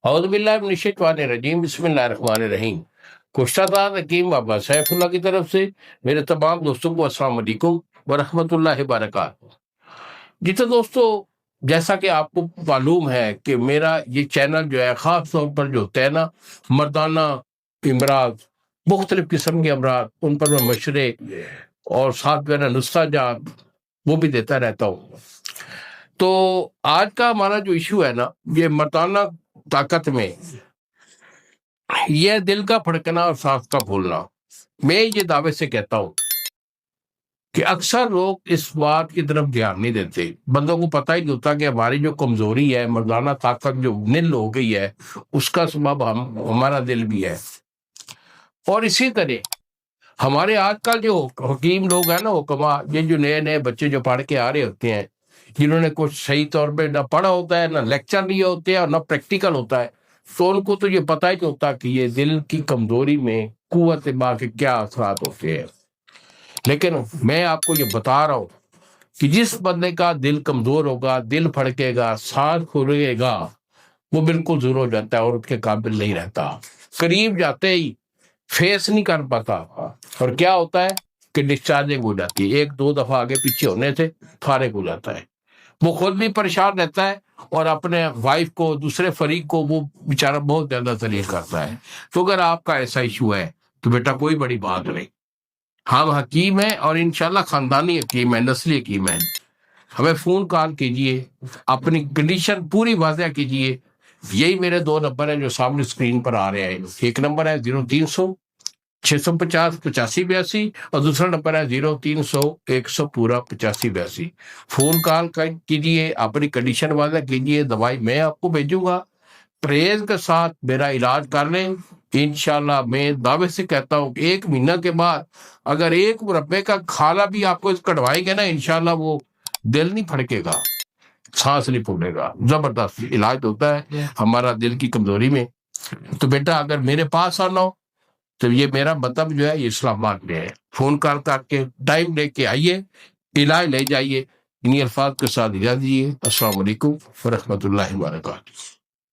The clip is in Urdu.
اعوذ باللہ من الشیطان الرجیم، بسم اللہ الرحمن الرحیم۔ کشتہ حکیم بابا سیف اللہ کی طرف سے میرے تمام دوستوں کو السلام علیکم ورحمۃ اللہ وبرکاتہ۔ جی تو دوستو، جیسا کہ آپ کو معلوم ہے کہ میرا یہ چینل جو ہے خاص طور پر جو ہوتا ہے نا، مردانہ امراض، مختلف قسم کے امراض، ان پر میں مشورے اور ساتھ میرا نسخہ جات وہ بھی دیتا رہتا ہوں۔ تو آج کا ہمارا جو ایشو ہے نا، یہ مردانہ طاقت میں یہ دل کا پھڑکنا اور سانس کا پھولنا۔ میں یہ دعوے سے کہتا ہوں کہ اکثر لوگ اس بات کی طرف دھیان نہیں دیتے، بندوں کو پتہ ہی نہیں ہوتا کہ ہماری جو کمزوری ہے، مردانہ طاقت جو نل ہو گئی ہے، اس کا سبب ہمارا دل بھی ہے۔ اور اسی طرح ہمارے آج کل جو حکیم لوگ ہیں نا، حکما، یہ جو نئے نئے بچے جو پڑھ کے آ رہے ہوتے ہیں، جنہوں نے کچھ صحیح طور پہ نہ پڑھا ہوتا ہے، نہ لیکچر لیے ہوتے ہیں اور نہ پریکٹیکل ہوتا ہے، تو ان کو تو یہ پتہ ہی نہیں ہوتا کہ یہ دل کی کمزوری میں قوت ماں کے کیا اثرات ہوتے ہیں۔ لیکن میں آپ کو یہ بتا رہا ہوں کہ جس بندے کا دل کمزور ہوگا، دل پھڑکے گا، سانس پھولے گا، وہ بالکل زور ہو جاتا ہے اور اس کے قابل نہیں رہتا، قریب جاتے ہی فیس نہیں کر پاتا، اور کیا ہوتا ہے کہ ڈسچارجنگ ہو جاتی ہے، ایک دو دفعہ آگے پیچھے ہونے سے فارغ ہو جاتا ہے۔ وہ خود بھی پریشان رہتا ہے اور اپنے وائف کو، دوسرے فریق کو وہ بیچارہ بہت زیادہ ذلیل کرتا ہے۔ تو اگر آپ کا ایسا ایشو ہے تو بیٹا کوئی بڑی بات نہیں، ہم حکیم ہیں اور انشاءاللہ خاندانی حکیم ہیں، نسلی حکیم ہیں۔ ہمیں فون کال کیجئے، اپنی کنڈیشن پوری واضح کیجئے۔ یہی میرے 2 نمبر ہیں جو سامنے اسکرین پر آ رہے ہیں۔ ایک نمبر ہے 0300-650-8582 اور دوسرا نمبر ہے 0300-100-8582۔ فون کال کیجئے، اپنی کنڈیشن واضح کیجئے، دوائی میں آپ کو بھیجوں گا، پرہیز کے ساتھ میرا علاج کر لیں۔ انشاءاللہ میں دعوے سے کہتا ہوں کہ 1 مہینہ کے بعد اگر 1 مربے کا کھالا بھی آپ کو کٹوائیں گے نا، انشاءاللہ وہ دل نہیں پھڑکے گا، سانس نہیں پھولے گا۔ زبردست علاج ہوتا ہے ہمارا دل کی کمزوری میں۔ تو بیٹا اگر میرے پاس آنا ہو تو یہ میرا مطلب جو ہے یہ اسلام آباد میں ہے، فون کر کے ٹائم لے کے آئیے، علاج لے جائیے۔ انہی الفاظ کے ساتھ اجازت دیجیے۔ السلام علیکم ورحمۃ اللہ وبرکاتہ۔